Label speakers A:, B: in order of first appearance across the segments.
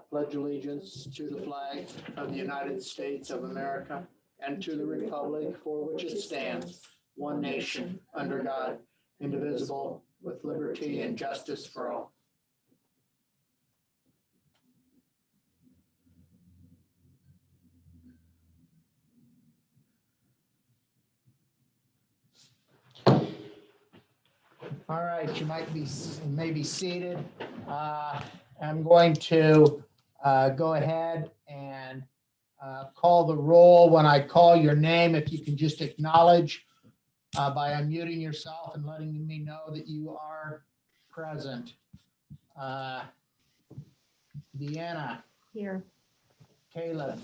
A: pledge allegiance to the flag of the United States of America and to the republic for which it stands, one nation, under God, indivisible, with liberty and justice for all. All right, you may be seated. I'm going to go ahead and call the roll. When I call your name, if you can just acknowledge by unmuting yourself and letting me know that you are present. Deanna.
B: Here.
A: Caleb.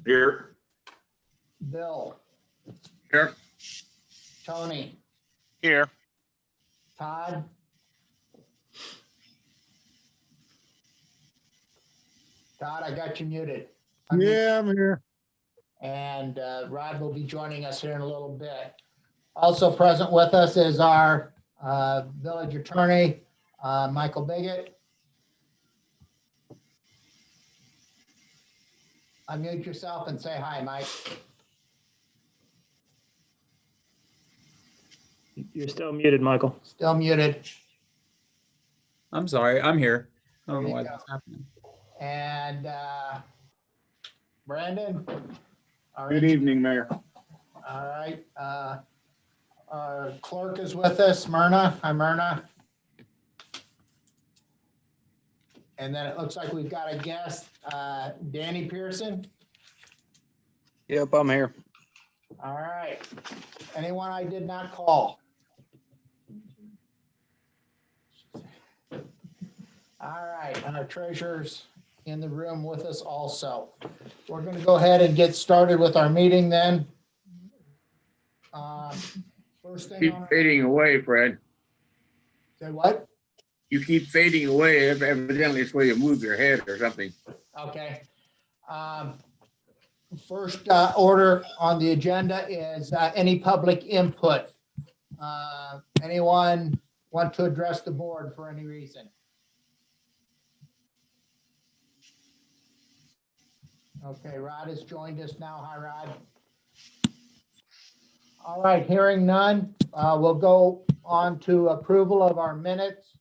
C: Here.
A: Bill.
C: Here.
A: Tony.
D: Here.
A: Todd. Todd, I got you muted.
E: Yeah, I'm here.
A: And Rod will be joining us here in a little bit. Also present with us is our village attorney, Michael Bigot. Unmute yourself and say hi, Mike.
F: You're still muted, Michael.
A: Still muted.
G: I'm sorry, I'm here. I don't
A: There
G: know
A: you
G: why
A: go.
G: that's happening.
A: And Brandon. All
E: Good
A: right.
E: evening, Mayor.
A: All right. Our clerk is with us, Myrna. Hi, Myrna. And then it looks like we've got a guest, Danny Pearson.
D: Yep, I'm here.
A: All right. Anyone I did not call? All right, and our treasurer's in the room with us also. We're going to go ahead and get started with our meeting then. First thing
C: Keep
A: on our,
C: fading away, Fred.
A: say what?
C: You keep fading away. Evidently, it's where you move your head or something.
A: Okay. First order on the agenda is any public input. Anyone want to address the board for any reason? Okay, Rod has joined us now. Hi, Rod. All right, hearing none, we'll go on to approval of our minutes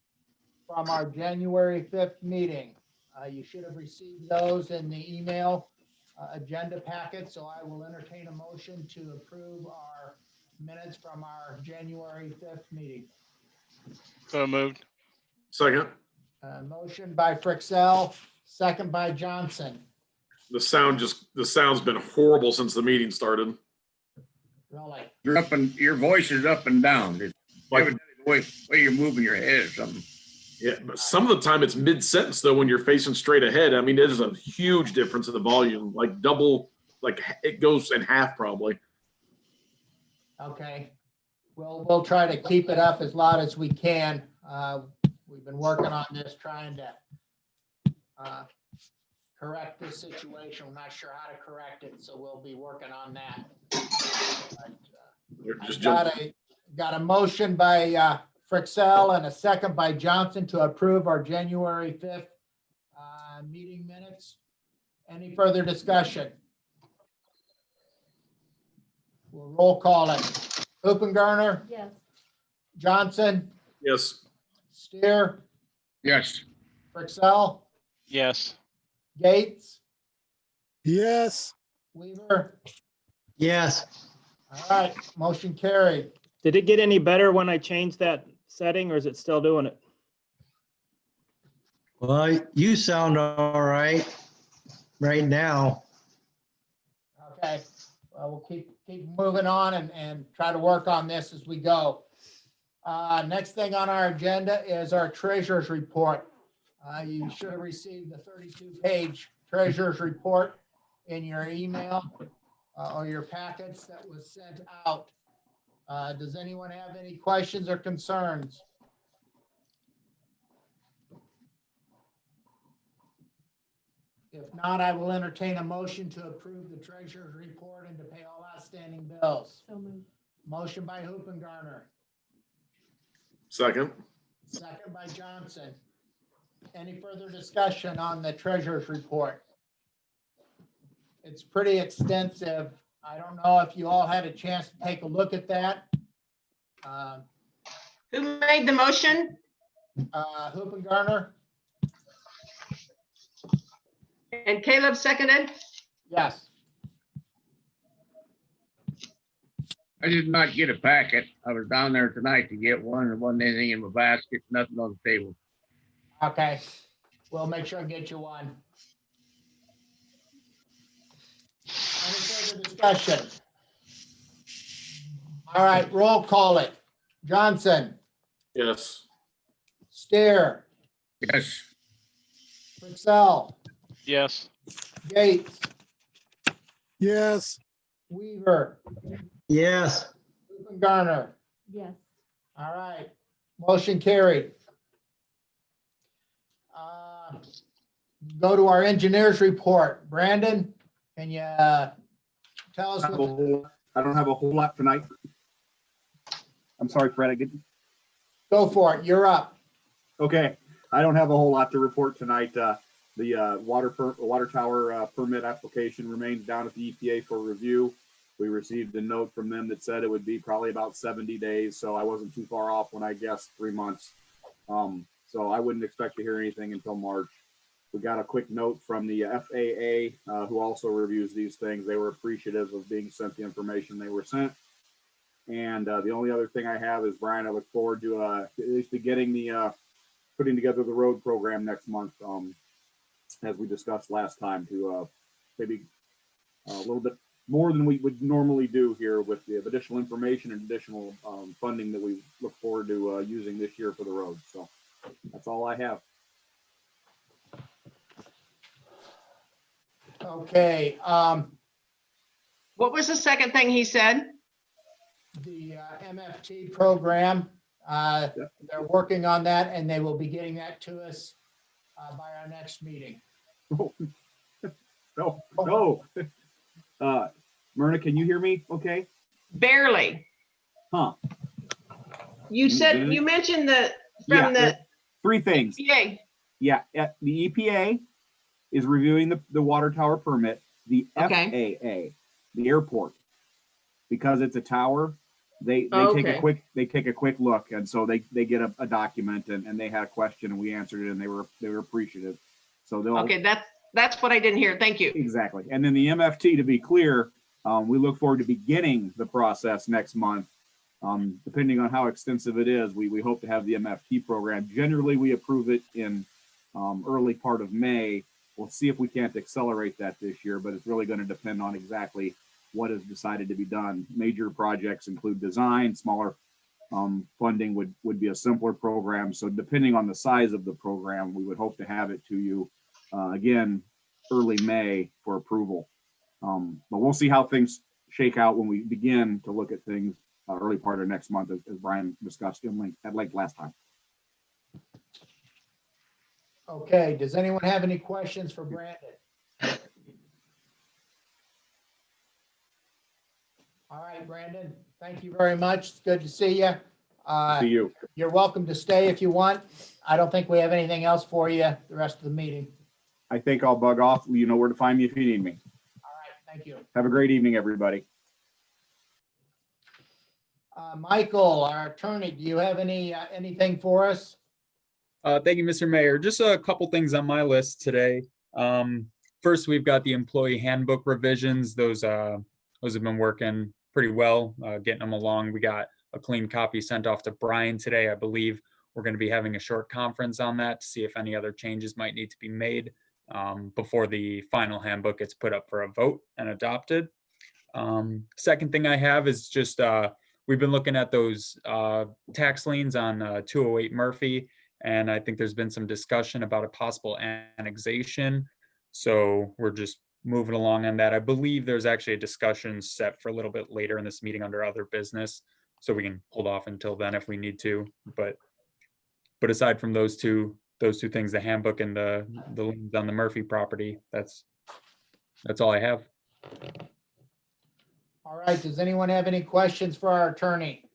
A: from our January 5th meeting. You should have received those in the email agenda packet, so I will entertain a motion to approve our minutes from our January 5th meeting.
D: So moved.
C: Second.
A: Motion by Frixell, second by Johnson.
H: The sound's been horrible since the meeting started.
A: Really?
C: Your voice is up and down. It's
H: Like,
C: evidently the way you're moving your head or something.
H: yeah, but some of the time it's mid-sentence though when you're facing straight ahead. I mean, there's a huge difference in the volume, like double, like it goes in half probably.
A: Okay. We'll try to keep it up as loud as we can. We've been working on this, trying to correct this situation. I'm not sure how to correct it, so we'll be working on that.
H: You're just
A: Got a motion by Frixell and a second by Johnson to approve our January 5th meeting minutes. Any further discussion? We'll roll call it. Hoopengarner,
B: Yes.
A: Johnson,
H: yes.
A: Steer,
C: Yes.
A: Frixell,
D: Yes.
A: Gates,
E: Yes.
A: Weaver.
F: Yes.
A: All right, motion carried.
F: Did it get any better when I changed that setting, or is it still doing it?
I: Well, you sound all right now.
A: Okay, well, we'll keep moving on and try to work on this as we go. Next thing on our agenda is our treasurer's report. You should have received the 32-page treasurer's report in your email or your packets that was sent out. Does anyone have any questions or concerns? If not, I will entertain a motion to approve the treasurer's report and to pay all outstanding bills.
B: So moved.
A: Motion by Hoopengarner,
H: Second.
A: second by Johnson. Any further discussion on the treasurer's report? It's pretty extensive. I don't know if you all had a chance to take a look at that.
B: Who made the motion?
A: Hoop and Garner?
B: And Caleb seconded?
A: Yes.
C: I did not get a packet. I was down there tonight to get one. There wasn't anything in my basket, nothing on the table.
A: Okay, we'll make sure and get you one. Any further discussion? All right, roll call it. Johnson,
H: Yes.
A: Steer,
C: Yes,
A: Purcell,
D: Yes.
A: Gates,
E: yes,
A: Weaver,
I: Yes.
A: Hoop and Garner.
J: Yes.
A: All right, motion carried. Go to our engineers report. Brandon, can you tell us? what-
K: I don't have a whole lot tonight. I'm sorry, Fred, I get,
A: Go for it, you're up.
K: okay, I don't have a whole lot to report tonight. The water tower permit application remains down at the EPA for review. We received a note from them that said it would be probably about 70 days, so I wasn't too far off when I guessed 3 months. So I wouldn't expect to hear anything until March. We got a quick note from the FAA, who also reviews these things. They were appreciative of being sent the information they were sent. And the only other thing I have is, Brian, I look forward to at least to getting the putting together the road program next month, as we discussed last time, to maybe a little bit more than we would normally do here with the additional information and additional funding that we look forward to using this year for the road. So that's all I have.
A: Okay,
B: What was the second thing he said?
A: the MFT program, they're working on that and they will be getting that to us by our next meeting.
K: No. Myrna, can you hear me? Okay.
B: Barely.
K: Huh.
B: You said, you mentioned the, from the
K: 3 things.
B: EPA.
K: Yeah, the EPA is reviewing the water tower permit. The
B: Okay.
K: FAA, the airport, because it's a tower, they take a quick look, and so they get a document, and they had a question, and we answered it, and they were appreciative. So they'll
B: Okay, that's what I didn't hear. Thank you.
K: exactly. And then the MFT, to be clear, we look forward to beginning the process next month. Depending on how extensive it is, we hope to have the MFT program. Generally, we approve it in early part of May. We'll see if we can't accelerate that this year, but it's really going to depend on exactly what is decided to be done. Major projects include design, smaller funding would be a simpler program. So depending on the size of the program, we would hope to have it to you again early May for approval. But we'll see how things shake out when we begin to look at things early part of next month, as Brian discussed at length last time.
A: Okay, does anyone have any questions for Brandon? All right, Brandon, thank you very much. It's good to see you.
K: See you.
A: You're welcome to stay if you want. I don't think we have anything else for you the rest of the meeting.
K: I think I'll bug off. You know where to find me if you need me.
A: All right, thank you.
K: Have a great evening, everybody.
A: Michael, our attorney, do you have anything for us?
G: Thank you, Mr. Mayor. Just a couple things on my list today. First, we've got the employee handbook revisions. Those have been working pretty well, getting them along. We got a clean copy sent off to Brian today. I believe we're going to be having a short conference on that to see if any other changes might need to be made before the final handbook gets put up for a vote and adopted. Second thing I have is just we've been looking at those tax liens on 208 Murphy, and I think there's been some discussion about a possible annexation. So we're just moving along on that. I believe there's actually a discussion set for a little bit later in this meeting under other business, so we can hold off until then if we need to. But aside from those two things, the handbook and the liens on the Murphy property, that's all I have.
A: All right, does anyone have any questions for our attorney?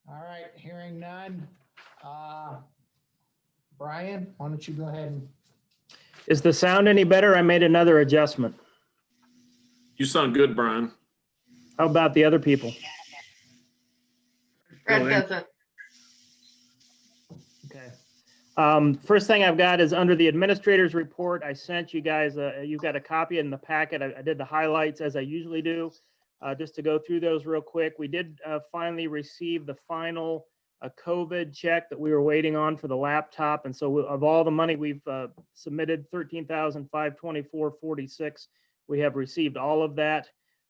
A: All All right, hearing none. Brian, why don't you go ahead and,
F: Is the sound any better? I made another adjustment.
H: You sound good, Brian.
F: How about the other people?
B: Fred
C: Go ahead.
B: doesn't.
F: Okay. First thing I've got is under the administrator's report. I sent you guys, you've got a copy in the packet. I did the highlights as I usually do. Just to go through those real quick. We did finally receive the final COVID check that we were waiting on for the laptop. And so of all the money we've submitted, $13,524.46, we have received all of that.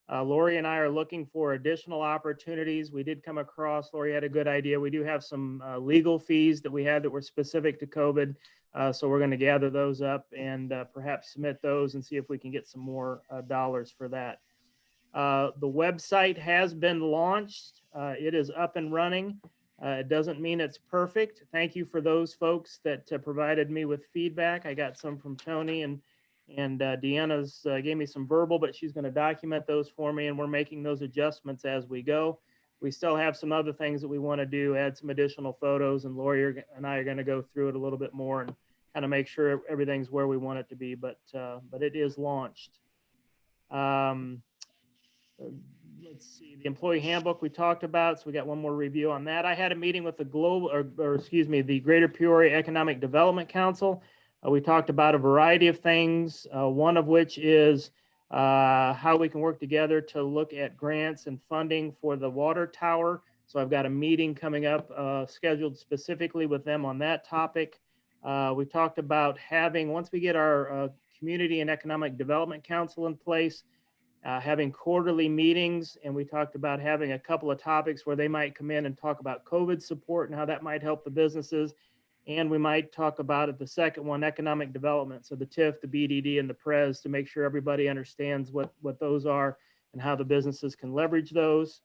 F: Lori and I are looking for additional opportunities. We did come across, Lori had a good idea. We do have some legal fees that we had that were specific to COVID. So we're going to gather those up and perhaps submit those and see if we can get some more dollars for that. The website has been launched. It is up and running. It doesn't mean it's perfect. Thank you for those folks that provided me with feedback. I got some from Tony and Deanna's gave me some verbal, but she's going to document those for me, and we're making those adjustments as we go. We still have some other things that we want to do, add some additional photos, and Lori and I are going to go through it a little bit more and kind of make sure everything's where we want it to be, but it is launched. Let's see, the employee handbook we talked about, so we got one more review on that. I had a meeting with the the Greater Peoria Economic Development Council. We talked about a variety of things, one of which is how we can work together to look at grants and funding for the water tower. So I've got a meeting coming up scheduled specifically with them on that topic. We talked about having, once we get our Community and Economic Development Council in place, having quarterly meetings, and we talked about having a couple of topics where they might come in and talk about COVID support and how that might help the businesses. And we might talk about it, the second one, economic development. So the TIF, the BDD, and the PRES, to make sure everybody understands what those are and how the businesses can leverage those.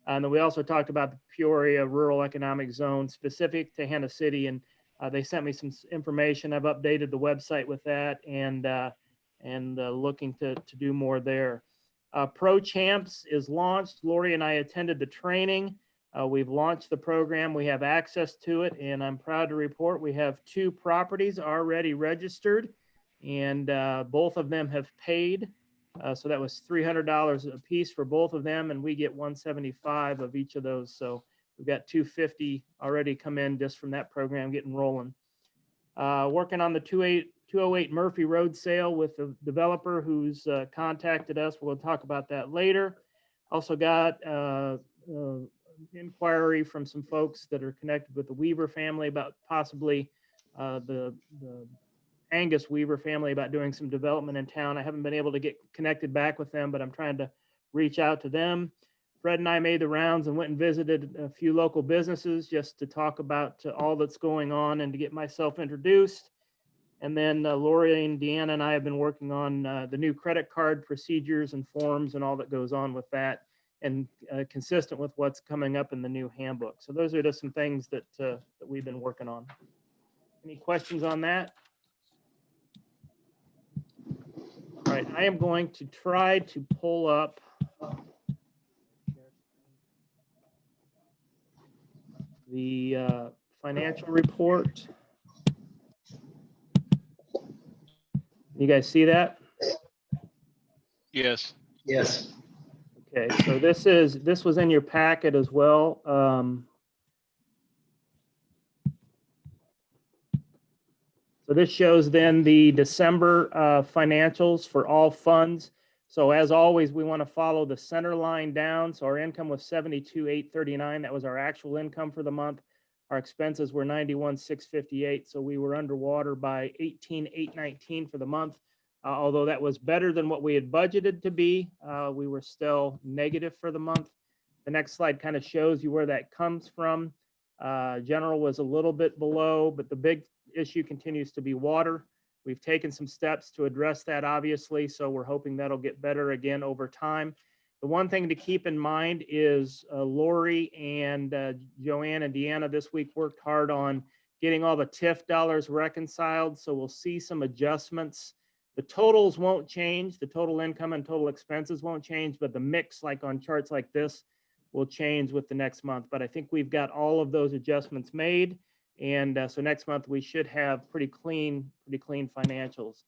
F: And then we also talked about the Peoria Rural Economic Zone specific to Hannah City. And they sent me some information. I've updated the website with that and looking to do more there. Pro Champs is launched. Lori and I attended the training. We've launched the program. We have access to it, and I'm proud to report we have 2 properties already registered, and both of them have paid. So that was $300 a piece for both of them, and we get $175 of each of those. So we've got $250 already come in just from that program getting rolling. Working on the 208 Murphy Road sale with the developer who's contacted us. We'll talk about that later. Also got inquiry from some folks that are connected with the Weaver family about possibly the Angus Weaver family about doing some development in town. I haven't been able to get connected back with them, but I'm trying to reach out to them. Fred and I made the rounds and went and visited a few local businesses just to talk about all that's going on and to get myself introduced. And then Lori and Deanna and I have been working on the new credit card procedures and forms and all that goes on with that, and consistent with what's coming up in the new handbook. So those are just some things that we've been working on. Any questions on that? All right, I am going to try to pull up the financial report. You guys see that?
D: Yes.
I: Yes.
F: Okay, so this was in your packet as well. So this shows then the December financials for all funds. So as always, we want to follow the center line down. So our income was $72,839. That was our actual income for the month. Our expenses were $91,658. So we were underwater by $18,819 for the month. Although that was better than what we had budgeted to be, we were still negative for the month. The next slide kind of shows you where that comes from. General was a little bit below, but the big issue continues to be water. We've taken some steps to address that, obviously, so we're hoping that'll get better again over time. The one thing to keep in mind is Lori and Joanne and Deanna this week worked hard on getting all the TIF dollars reconciled, so we'll see some adjustments. The totals won't change, the total income and total expenses won't change, but the mix, like on charts like this, will change with the next month. But I think we've got all of those adjustments made. And so next month we should have pretty clean financials.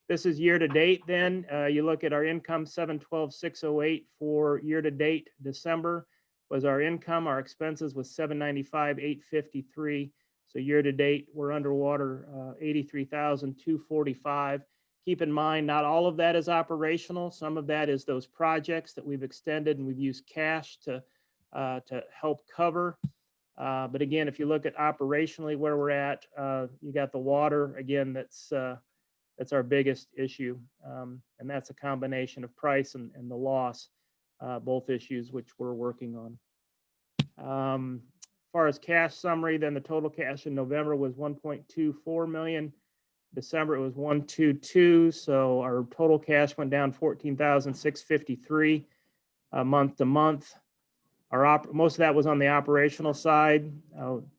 F: This is year to date then. You look at our income, 712,608 for year to date. December was our income. Our expenses was 795,853. So year to date, we're underwater 83,245. Keep in mind, not all of that is operational. Some of that is those projects that we've extended and we've used cash to help cover. But again, if you look at operationally where we're at, you got the water again. That's our biggest issue, and that's a combination of price and the loss, both issues which we're working on. As far as cash summary, then the total cash in November was 1.24 million. December it was 122. So our total cash went down 14,653 month to month. Most of that was on the operational side.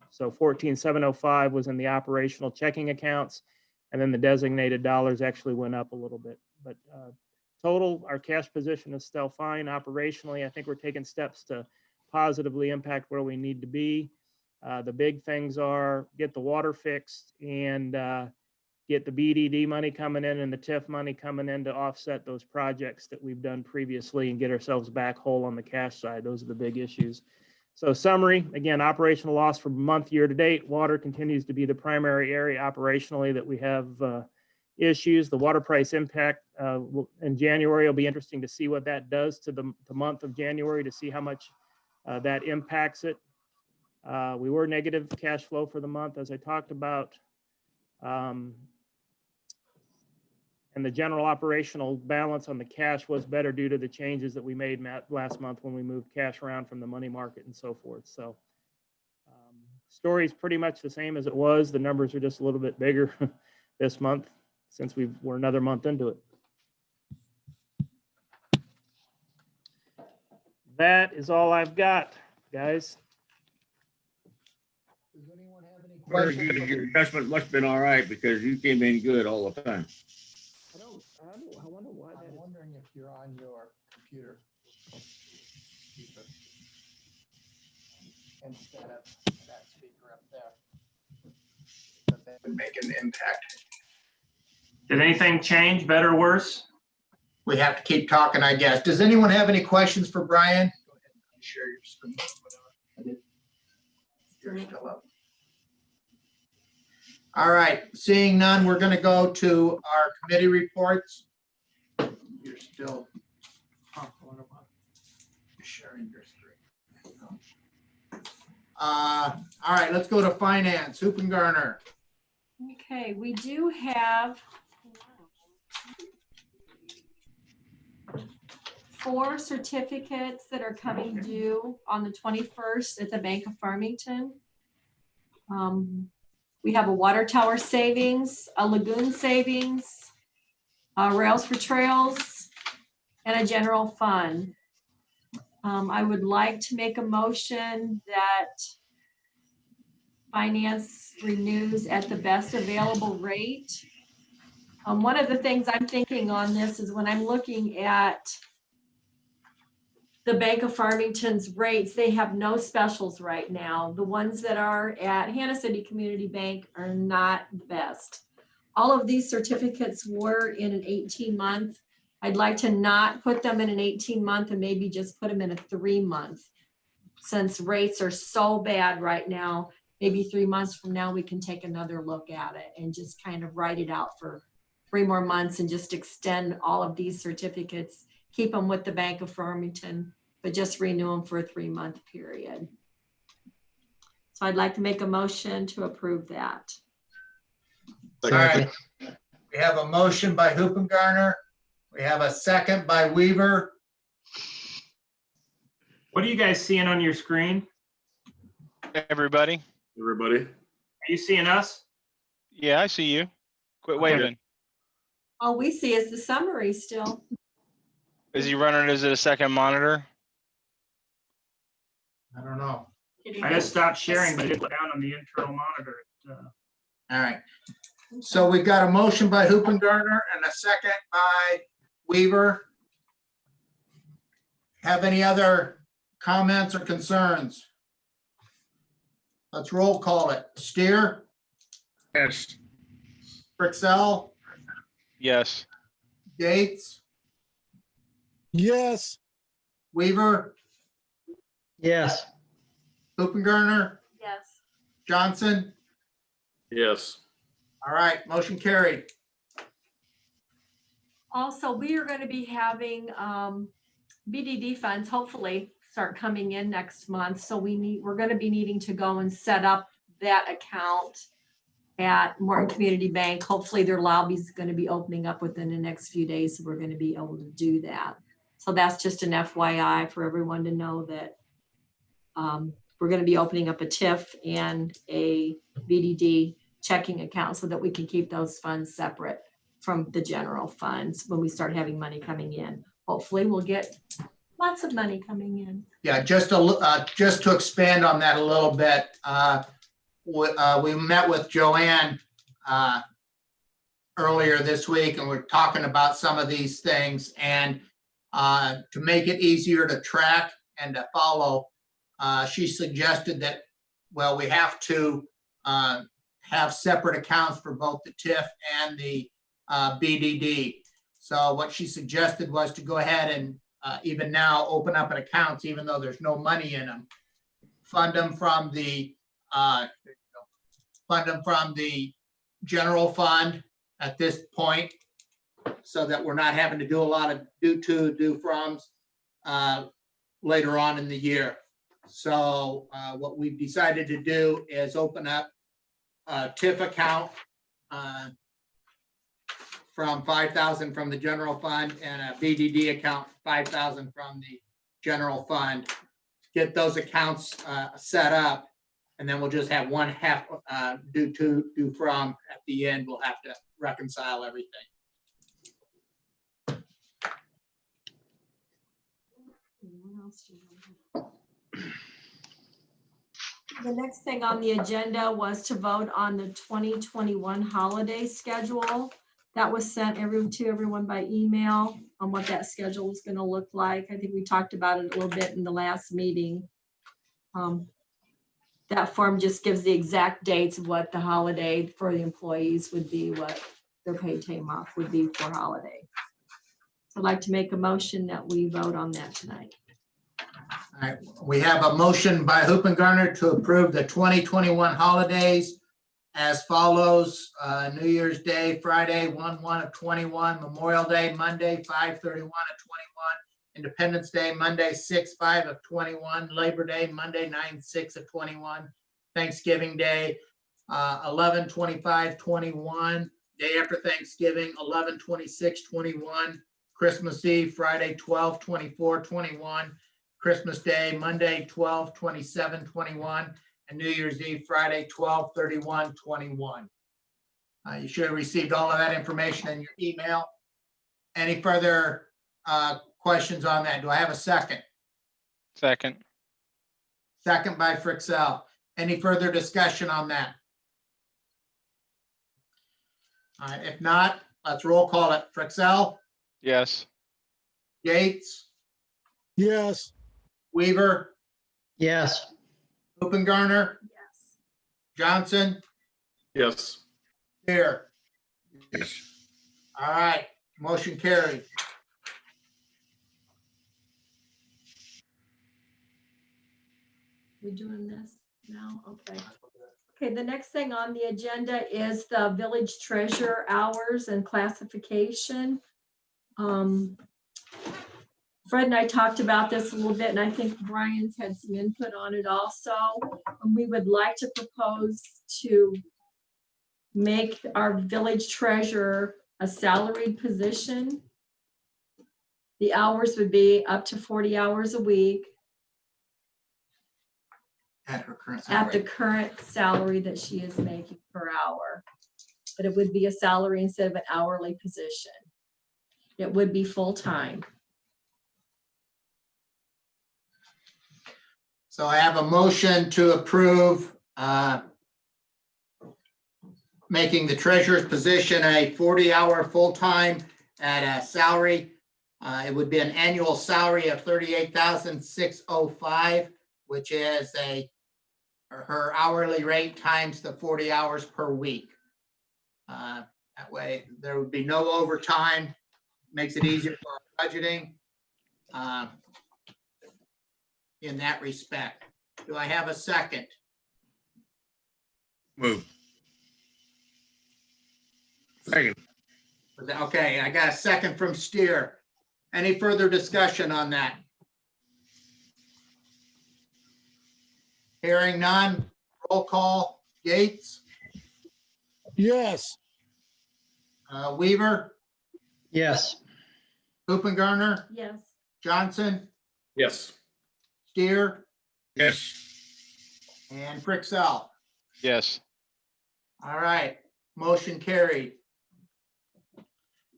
F: So 14,705 was in the operational checking accounts, and then the designated dollars actually went up a little bit. But total, our cash position is still fine. Operationally, I think we're taking steps to positively impact where we need to be. The big things are get the water fixed and get the BDD money coming in and the TIF money coming in to offset those projects that we've done previously and get ourselves back whole on the cash side. Those are the big issues. So summary, again, operational loss for month year to date. Water continues to be the primary area operationally that we have issues. The water price impact in January will be interesting to see what that does to the month of January, to see how much that impacts it. We were negative cash flow for the month, as I talked about. And the general operational balance on the cash was better due to the changes that we made last month when we moved cash around from the money market and so forth. So story is pretty much the same as it was. The numbers are just a little bit bigger this month since we're another month into it. That is all I've got, guys.
A: Does anyone have any
C: Very
A: questions?
C: good. Your adjustment must have been all right because you came in good all the time.
F: I wonder why that
A: I'm
F: is.
A: wondering if you're on your computer. Instead of that speaker up there. But that would make an impact.
F: Did anything change, better or worse?
A: We have to keep talking, I guess. Does anyone have any questions for Brian? Go ahead and share your screen. You're still up. All right, seeing none, we're going to go to our committee reports. You're still sharing your screen. All right, let's go to finance. Hoopengarner.
J: Okay, we do have 4 certificates that are coming due on the 21st at the Bank of Farmington. We have a water tower savings, a lagoon savings, Rails for Trails, and a general fund. I would like to make a motion that finance renews at the best available rate. One of the things I'm thinking on this is when I'm looking at the Bank of Farmington's rates, they have no specials right now. The ones that are at Hannah City Community Bank are not the best. All of these certificates were in an 18-month. I'd like to not put them in an 18-month and maybe just put them in a 3-month. Since rates are so bad right now, maybe 3 months from now, we can take another look at it and just kind of write it out for 3 more months and just extend all of these certificates, keep them with the Bank of Farmington, but just renew them for a 3-month period. So I'd like to make a motion to approve that.
A: All right, we have a motion by Hoopengarner. We have a second by Weaver.
F: What are you guys seeing on your screen?
D: Everybody?
H: Everybody?
F: Are you seeing us?
D: Yeah, I see you. Quit waving.
J: All we see is the summary still.
D: Is he running, is it a second monitor?
A: I don't know.
F: I just stopped sharing, but it went down on the internal monitor.
A: All right. So we've got a motion by Hoopengarner and a second by Weaver. Have any other comments or concerns? Let's roll call it. Steer,
C: Yes.
A: Brixell,
D: Yes.
A: Gates,
E: yes,
A: Weaver,
I: yes,
A: Hoopengarner,
J: Yes.
A: Johnson.
H: Yes.
A: All right, motion carried.
J: Also, we are going to be having BDD funds hopefully start coming in next month. So we're going to be needing to go and set up that account at Morton Community Bank. Hopefully their lobby's going to be opening up within the next few days. So we're going to be able to do that. So that's just an FYI for everyone to know that we're going to be opening up a TIF and a BDD checking account so that we can keep those funds separate from the general funds when we start having money coming in. Hopefully we'll get lots of money coming in.
A: Yeah, just to expand on that a little bit, we met with Joanne earlier this week, and we're talking about some of these things. And to make it easier to track and to follow, she suggested that, well, we have to have separate accounts for both the TIF and the BDD. So what she suggested was to go ahead and even now open up an accounts, even though there's no money in them. Fund them from the general fund at this point, so that we're not having to do a lot of do froms later on in the year. So what we've decided to do is open up a TIF account from 5,000 from the general fund and a BDD account, 5,000 from the general fund. Get those accounts set up, and then we'll just have one half due from at the end. We'll have to reconcile everything.
J: The next thing on the agenda was to vote on the 2021 holiday schedule. That was sent to everyone by email on what that schedule was going to look like. I think we talked about it a little bit in the last meeting. That form just gives the exact dates of what the holiday for the employees would be, what their paid time off would be for holiday. So I'd like to make a motion that we vote on that tonight.
A: All right, we have a motion by Hoopengarner to approve the 2021 holidays as follows. New Year's Day, Friday, 1/1/21, Memorial Day, Monday, 5/31/21, Independence Day, Monday, 6/5/21, Labor Day, Monday, 9/6/21, Thanksgiving Day, 11/25/21, day after Thanksgiving, 11/26/21, Christmas Eve, Friday, 12/24/21, Christmas Day, Monday, 12/27/21, and New Year's Eve, Friday, 12/31/21. You should have received all of that information in your email. Any further questions on that? Do I have a second?
D: Second.
A: Second by Frixell. Any further discussion on that? All right, if not, let's roll call it. Frixell,
D: Yes.
A: Gates,
E: yes,
A: Weaver,
I: yes,
A: Hoopengarner,
J: Yes.
A: Johnson,
H: Yes.
A: here.
C: Yes.
A: All right, motion carried.
J: We doing this now? Okay. Okay, the next thing on the agenda is the village treasurer hours and classification. Fred and I talked about this a little bit, and I think Brian's had some input on it also. And we would like to propose to make our village treasurer a salaried position. The hours would be up to 40 hours a week
A: At her current
J: at the
A: salary.
J: current salary that she is making per hour. But it would be a salary instead of an hourly position. It would be full-time.
A: So I have a motion to approve making the treasurer's position a 40-hour full-time at a salary It would be an annual salary of $38,605, which is her hourly rate times the 40 hours per week. That way, there would be no overtime, makes it easier for our budgeting in that respect. Do I have a second?
C: Move. Second.
A: Okay, I got a second from Steer. Any further discussion on that? Hearing none, roll call. Gates,
E: yes,
A: Weaver,
I: Yes.
A: Hoopengarner,
J: Yes.
A: Johnson,
H: Yes.
A: Steer,
C: Yes.
A: and Frixell.
D: Yes.
A: All right, motion carried.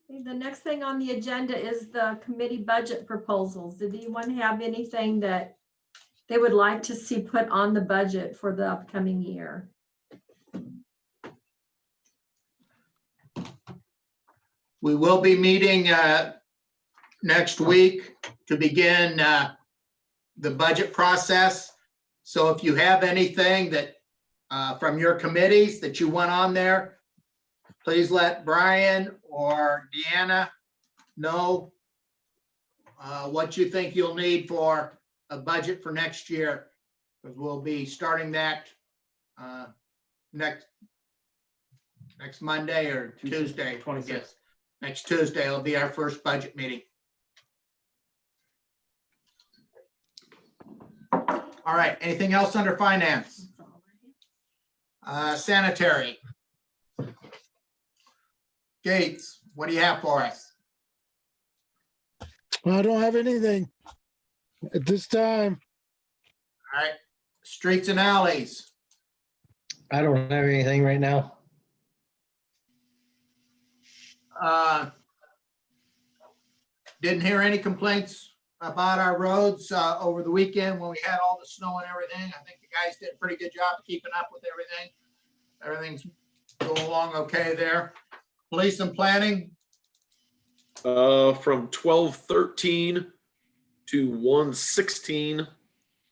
J: The next thing on the agenda is the committee budget proposals. Did anyone have anything that they would like to see put on the budget for the upcoming year?
A: We will be meeting next week to begin the budget process. So if you have anything that from your committees that you want on there, please let Brian or Deanna know what you think you'll need for a budget for next year. Because we'll be starting that next Monday or Tuesday.
F: 26th.
A: Yes. Next Tuesday will be our first budget meeting. All right, anything else under finance? Sanitary. Gates, what do you have for us?
E: I don't have anything at this time.
A: All right, streets and alleys.
I: I don't have anything right now.
A: Didn't hear any complaints about our roads over the weekend when we had all the snow and everything. I think the guys did a pretty good job of keeping up with everything. Everything's going along okay there. Police and planning,
H: From 12/13 to 1/16,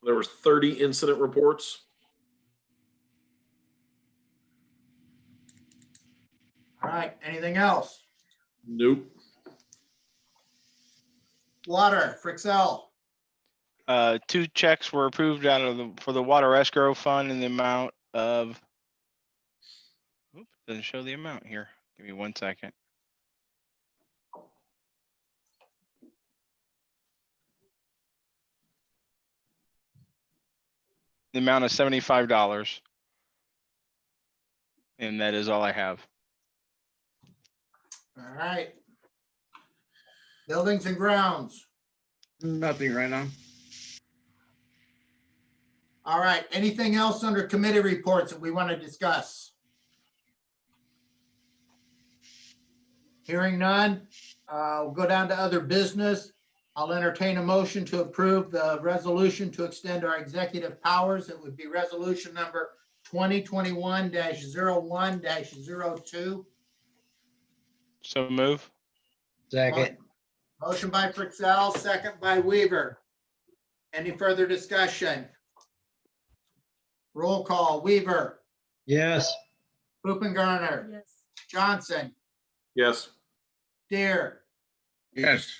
H: there was 30 incident reports.
A: all right, anything else?
H: Nope.
A: Water, Frixell,
D: 2 checks were approved out of for the water escrow fund in the amount of, doesn't show the amount here. Give me 1 second. The amount of $75. And that is all I have.
A: all right. Buildings and grounds,
C: Nothing right now.
A: all right, anything else under committee reports that we want to discuss? Hearing none, we'll go down to other business. I'll entertain a motion to approve the resolution to extend our executive powers. It would be resolution number 2021-01-02.
D: So move.
I: Second.
A: Motion by Frixell, second by Weaver. Any further discussion? Roll call, Weaver,
I: Yes.
A: Hoopengarner,
J: Yes.
A: Johnson,
H: Yes.
A: Deere,
C: Yes.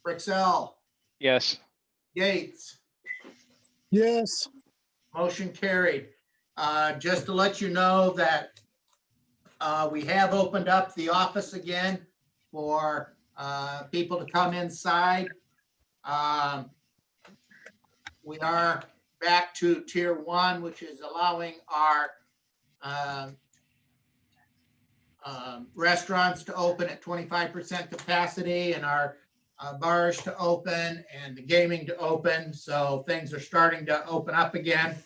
A: Frixell,
D: Yes.
A: Gates.
E: Yes,
A: Motion carried. Just to let you know that we have opened up the office again for people to come inside. We are back to tier 1, which is allowing our restaurants to open at 25% capacity and our bars to open and the gaming to open. So things are starting to open up again.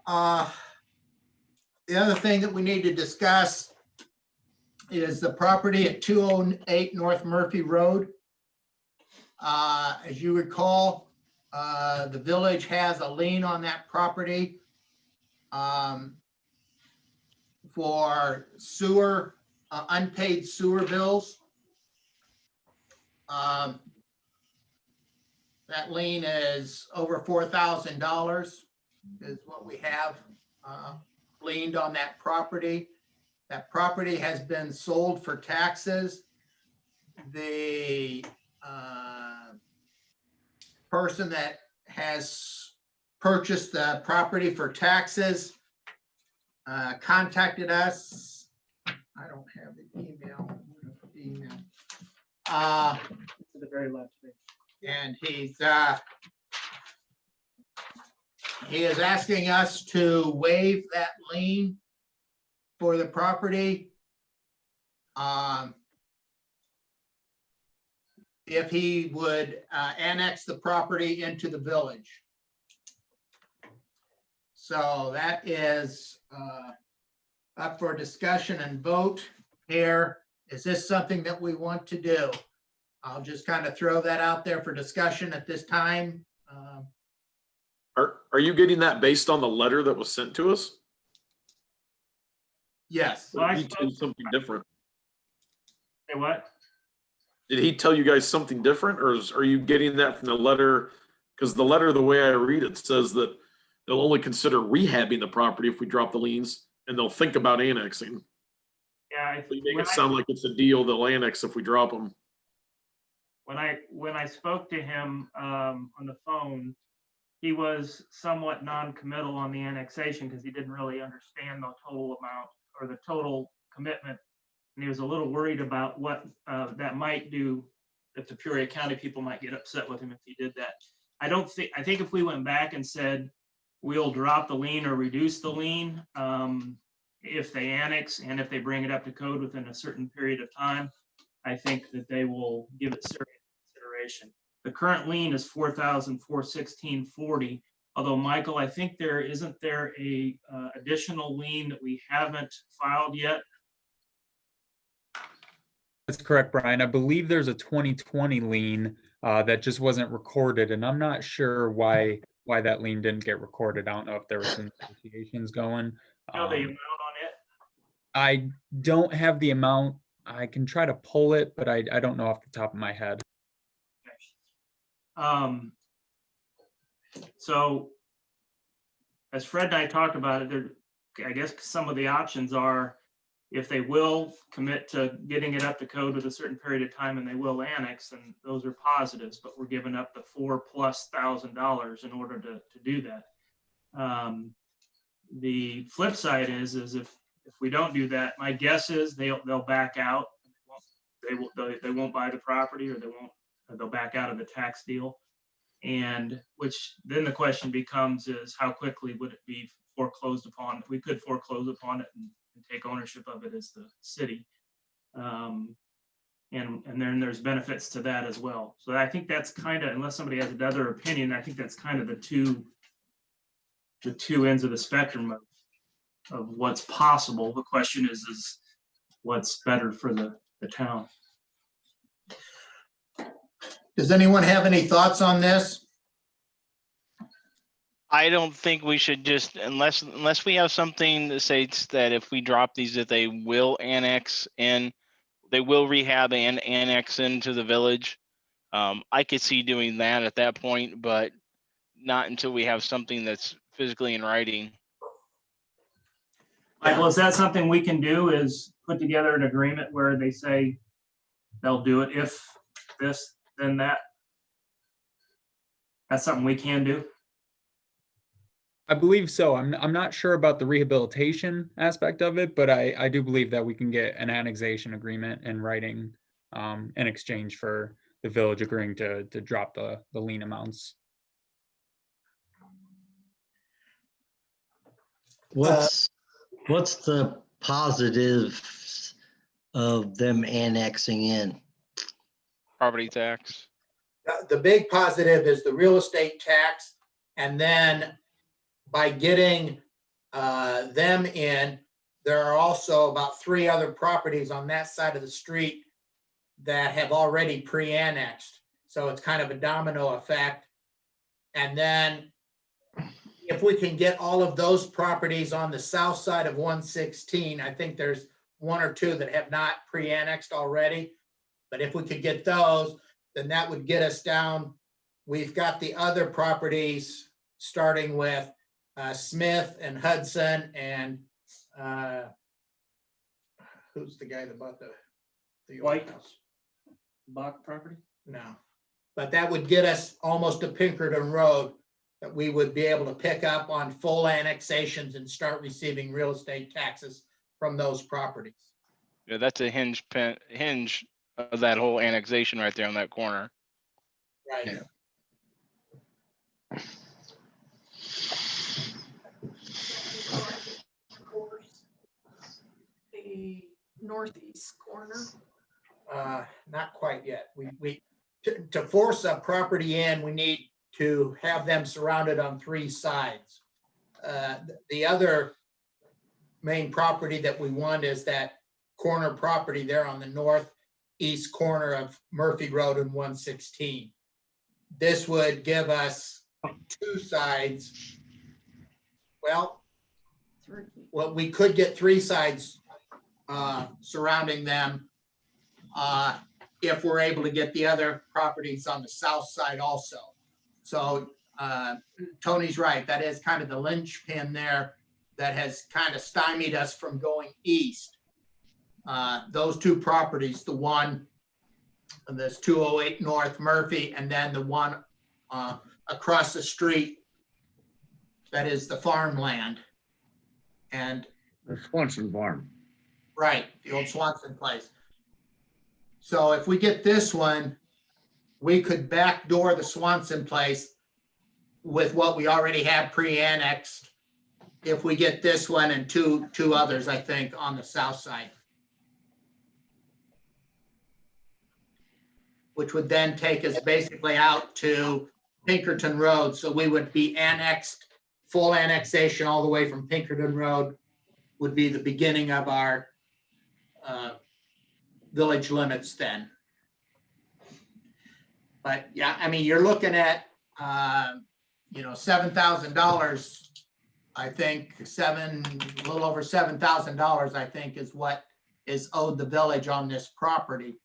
A: The other thing that we need to discuss is the property at 208 North Murphy Road. As you recall, the village has a lien on that property for sewer, unpaid sewer bills. That lien is over $4,000 is what we have liened on that property. That property has been sold for taxes. The person that has purchased the property for taxes contacted us. I don't have the email.
F: To the very left.
A: And he is asking us to waive that lien for the property. If he would annex the property into the village. So that is up for discussion and vote here. Is this something that we want to do? I'll just kind of throw that out there for discussion at this time.
H: Are you getting that based on the letter that was sent to us?
A: Yes.
F: Well, I
H: Did he tell you something different?
F: Say what?
H: Did he tell you guys something different, or are you getting that from the letter? Because the letter, the way I read it, says that they'll only consider rehabbing the property if we drop the liens, and they'll think about annexing.
F: Yeah.
H: But you make it sound like it's a deal they'll annex if we drop them.
F: When I spoke to him on the phone, he was somewhat non-committal on the annexation because he didn't really understand the total amount or the total commitment. And he was a little worried about what that might do, if the Peoria County people might get upset with him if he did that. I think if we went back and said, we'll drop the lien or reduce the lien if they annex and if they bring it up to code within a certain period of time, I think that they will give it serious consideration. The current lien is $4,416.40. Although, Michael, I think isn't there a additional lien that we haven't filed yet?
G: That's correct, Brian. I believe there's a 2020 lien that just wasn't recorded, and I'm not sure why that lien didn't get recorded. I don't know if there were some negotiations going.
F: You know the amount on it?
G: I don't have the amount. I can try to pull it, but I don't know off the top of my head.
F: So as Fred and I talked about it, I guess some of the options are if they will commit to getting it up to code with a certain period of time and they will annex, then those are positives, but we're giving up the $4,000+ in order to do that. The flip side is if we don't do that, my guess is they'll back out. They won't buy the property, or they'll back out of the tax deal. And which then the question becomes is how quickly would it be foreclosed upon? We could foreclose upon it and take ownership of it as the city. And then there's benefits to that as well. So I think that's kind of, unless somebody has another opinion, I think that's kind of the two ends of the spectrum of what's possible. The question is what's better for the town.
A: Does anyone have any thoughts on this?
D: I don't think we should just, unless we have something that states that if we drop these, that they will annex in, they will rehab and annex into the village. I could see doing that at that point, but not until we have something that's physically in writing.
F: Michael, is that something we can do, is put together an agreement where they say they'll do it if this, then that? That's something we can do?
G: I believe so. I'm not sure about the rehabilitation aspect of it, but I do believe that we can get an annexation agreement in writing in exchange for the village agreeing to drop the lien amounts.
I: What's the positives of them annexing in?
D: Property tax.
A: The big positive is the real estate tax. And then by getting them in, there are also about 3 other properties on that side of the street that have already pre-annexed. So it's kind of a domino effect. And then if we can get all of those properties on the south side of 116, I think there's 1 or 2 that have not pre-annexed already. But if we could get those, then that would get us down. We've got the other properties, starting with Smith and Hudson and who's the guy that bought the old
F: White.
A: house?
F: Bach property?
A: No, but that would get us almost to Pinkerton Road, that we would be able to pick up on full annexations and start receiving real estate taxes from those properties.
D: Yeah, that's a hinge of that whole annexation right there on that corner.
A: Right.
C: Yeah.
J: The northeast corner.
A: Not quite yet. To force a property in, we need to have them surrounded on 3 sides. The other main property that we want is that corner property there on the northeast corner of Murphy Road and 116. This would give us 2 sides. Well, we could get 3 sides surrounding them if we're able to get the other properties on the south side also. So Tony's right. That is kind of the linchpin there that has kind of stymied us from going east. Those 2 properties, the one, and there's 208 North Murphy, and then the one across the street, that is the farmland. And
C: The Swanson Farm.
A: right, the old Swanson place. So if we get this one, we could backdoor the Swanson place with what we already have pre-annexed. If we get this one and two others, I think, on the south side. Which would then take us basically out to Pinkerton Road. So we would be annexed, full annexation all the way from Pinkerton Road would be the beginning of our village limits then. But yeah, I mean, you're looking at, $7,000, I think, a little over $7,000, I think, is what is owed the village on this property.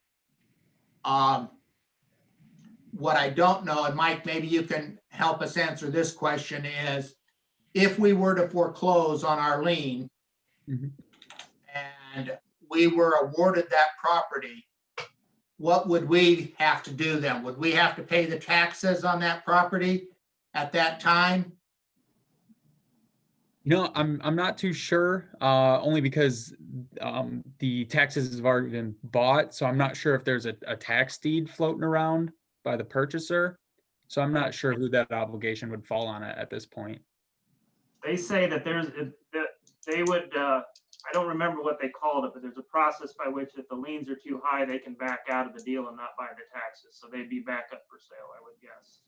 A: What I don't know, and Mike, maybe you can help us answer this question, is if we were to foreclose on our lien and we were awarded that property, what would we have to do then? Would we have to pay the taxes on that property at that time?
G: I'm not too sure, only because the taxes have already been bought. So I'm not sure if there's a tax deed floating around by the purchaser. So I'm not sure who that obligation would fall on at this point.
F: They say that they would, I don't remember what they called it, but there's a process by which if the liens are too high, they can back out of the deal and not buy the taxes. So they'd be back up for sale, I would guess.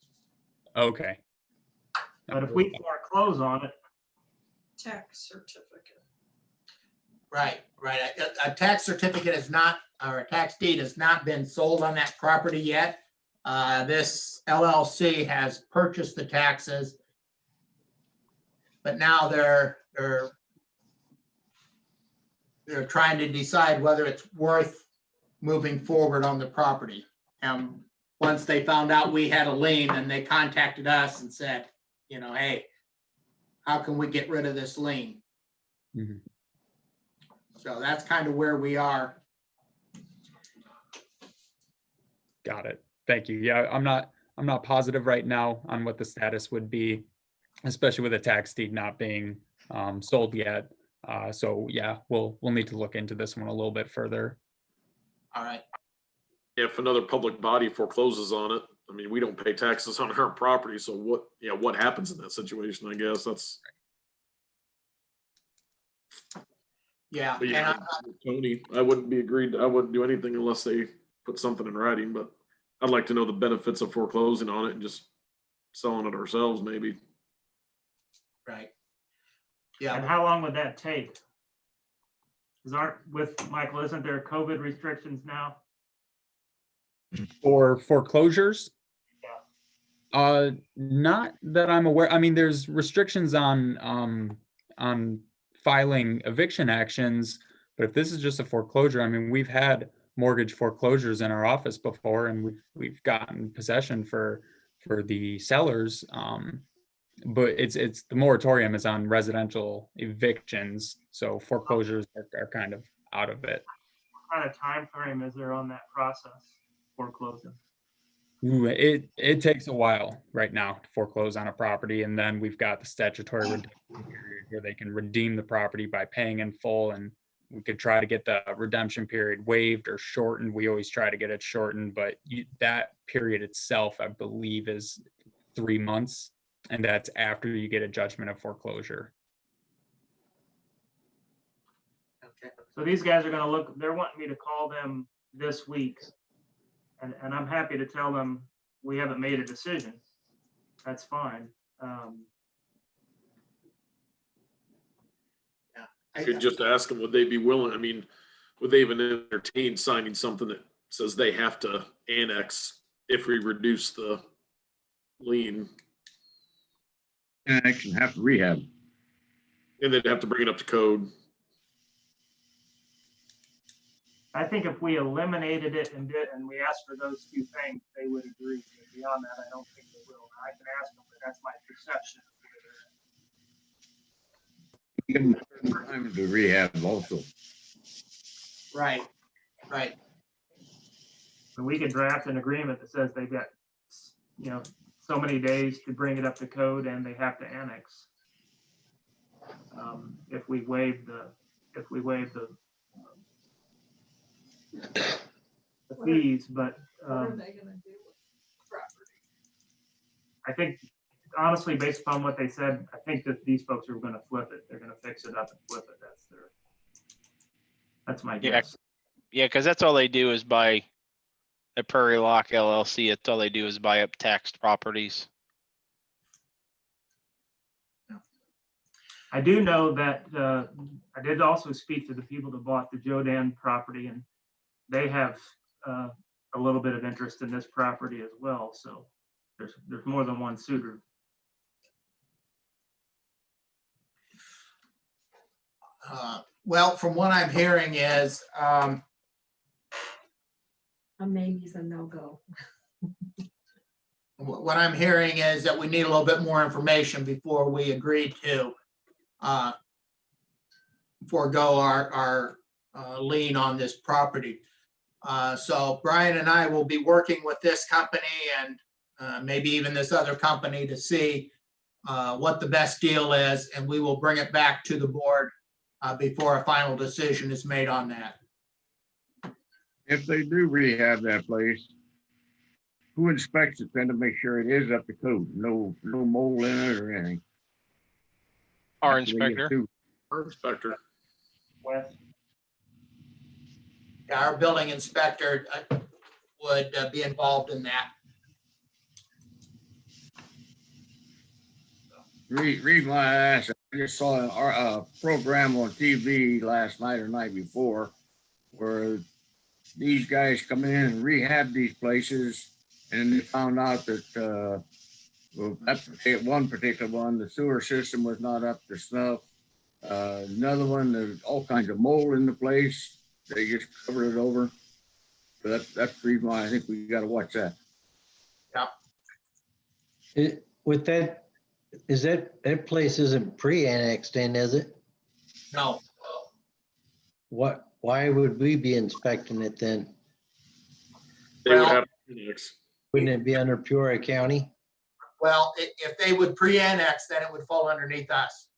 G: Okay.
F: But if we foreclose on it,
J: Tax certificate.
A: Right. A tax certificate is not, or a tax deed has not been sold on that property yet. This LLC has purchased the taxes, but now they're trying to decide whether it's worth moving forward on the property. Once they found out we had a lien, then they contacted us and said, hey, how can we get rid of this lien?
G: Mhm.
A: So that's kind of where we are.
G: Got it. Thank you. Yeah, I'm not positive right now on what the status would be, especially with a tax deed not being sold yet. So yeah, we'll need to look into this one a little bit further.
A: All right.
H: If another public body forecloses on it, I mean, we don't pay taxes on our property, so what happens in that situation? I guess that's.
A: Yeah.
H: But
A: And
H: yeah, Tony, I wouldn't do anything unless they put something in writing, but I'd like to know the benefits of foreclosing on it and just selling it ourselves, maybe.
A: right.
F: and
A: Yeah.
F: how long would that take? Michael, isn't there COVID restrictions now?
G: For foreclosures? Not that I'm aware. I mean, there's restrictions on filing eviction actions, but if this is just a foreclosure, I mean, we've had mortgage foreclosures in our office before, and we've gotten possession for the sellers. But it's the moratorium is on residential evictions, so foreclosures are kind of out of it.
F: What kind of time frame is there on that process foreclosing?
G: Ooh, it takes a while right now to foreclose on a property, and then we've got the statutory redemption period where they can redeem the property by paying in full, and we could try to get the redemption period waived or shortened. We always try to get it shortened, but that period itself, I believe, is 3 months, and that's after you get a judgment of foreclosure.
A: Okay.
F: So these guys are gonna look, they're wanting me to call them this week. And I'm happy to tell them we haven't made a decision. That's fine.
H: You could just ask them, would they be willing, I mean, would they even entertain signing something that says they have to annex if we reduce the lien?
C: Annex and have to rehab.
H: And they'd have to bring it up to code.
F: I think if we eliminated it and we asked for those two things, they would agree. But beyond that, I don't think they will. I can ask them, but that's my perception.
C: Give them time to rehab also.
A: Right, right.
F: And we could draft an agreement that says they've got, so many days to bring it up to code and they have to annex. If we waive the fees, but
J: What are they gonna do with the property?
F: I think honestly, based upon what they said, I think that these folks are gonna flip it. They're gonna fix it up and flip it. That's my
D: Yeah.
F: guess.
D: Yeah, because that's all they do is buy a Prairie Lock LLC. That's all they do is buy up taxed properties.
F: I do know that I did also speak to the people that bought the Jodan property, and they have a little bit of interest in this property as well. So there's more than one suitor.
A: Well, from what I'm hearing is,
J: A maybe's a no-go.
A: what I'm hearing is that we need a little bit more information before we agree to forego our lien on this property. So Brian and I will be working with this company and maybe even this other company to see what the best deal is, and we will bring it back to the board before a final decision is made on that.
C: If they do rehab that place, who inspects it then to make sure it is up to code? No mold in it or anything?
D: Our
C: That's the way you
D: inspector.
C: do.
H: Our inspector.
F: Wes?
A: Our building inspector would be involved in that.
C: Reason why I asked, I just saw a program on TV last night or night before where these guys come in and rehab these places, and they found out that one particular one, the sewer system was not up to snuff. Another one, there's all kinds of mold in the place. They just covered it over. So that's the reason why I think we got to watch that.
I: With that, that place isn't pre-annexed in, is it?
A: No,
I: Why would we be inspecting it then?
H: They would
A: Well-
H: have to annex.
I: Wouldn't it be under Peoria County?
A: well, if they would pre-annex, then it would fall underneath us.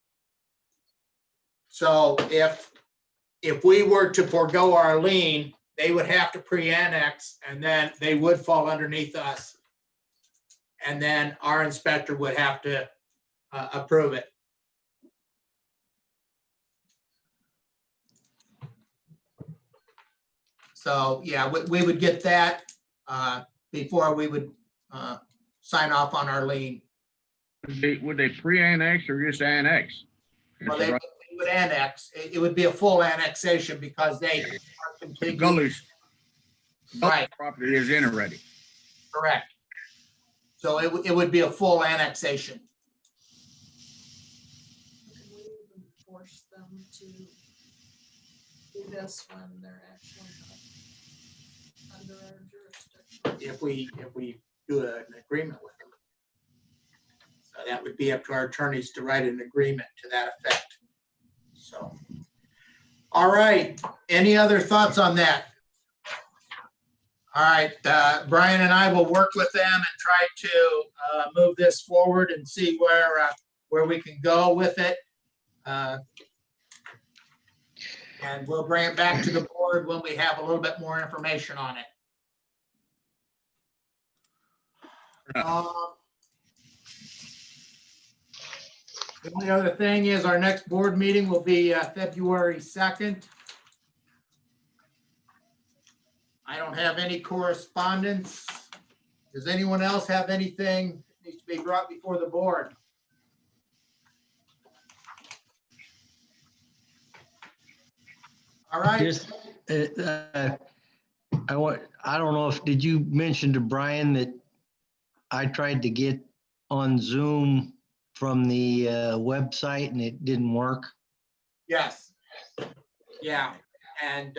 A: So if we were to forego our lien, they would have to pre-annex, and then they would fall underneath us. And then our inspector would have to approve it. So, yeah, we would get that before we would sign off on our lien.
C: Would they pre-annex or just annex?
A: Well, they would annex. It would be a full annexation because they are contiguous.
C: Gully's
A: Right,
C: property is in already.
A: correct. So it would be a full annexation.
J: Can we even force them to do this when they're actually not
A: if we do an agreement with them. So that would be up to our attorneys to write an agreement to that effect. So, all right, any other thoughts on that? All right, Brian and I will work with them and try to move this forward and see where we can go with it. And we'll bring it back to the board when we have a little bit more information on it. The only other thing is our next board meeting will be February 2nd. I don't have any correspondence. Does anyone else have anything that needs to be brought before the board? All right.
I: Just, I don't know if, did you mention to Brian that I tried to get on Zoom from the website and it didn't work?
A: Yes. Yeah. And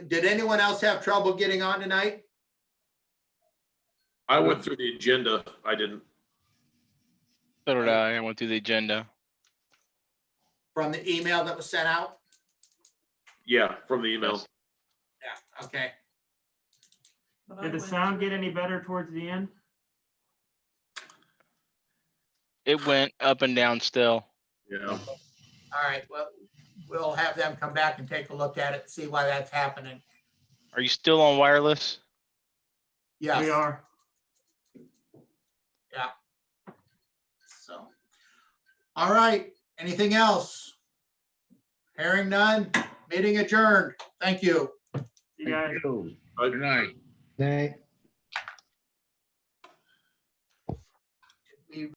A: did anyone else have trouble getting on tonight?
H: I went through the agenda. I didn't.
D: So did I. I went through the agenda.
A: From the email that was sent out?
H: Yeah, from the email.
A: Yeah, okay.
F: Did the sound get any better towards the end?
D: It went up and down still.
H: Yeah.
A: All right, well, we'll have them come back and take a look at it, see why that's happening.
D: Are you still on wireless?
A: Yes.
F: We are.
A: Yeah. So, all right, anything else? Hearing none, meeting adjourned. Thank you.
F: You guys.
C: Good night.
I: Nay.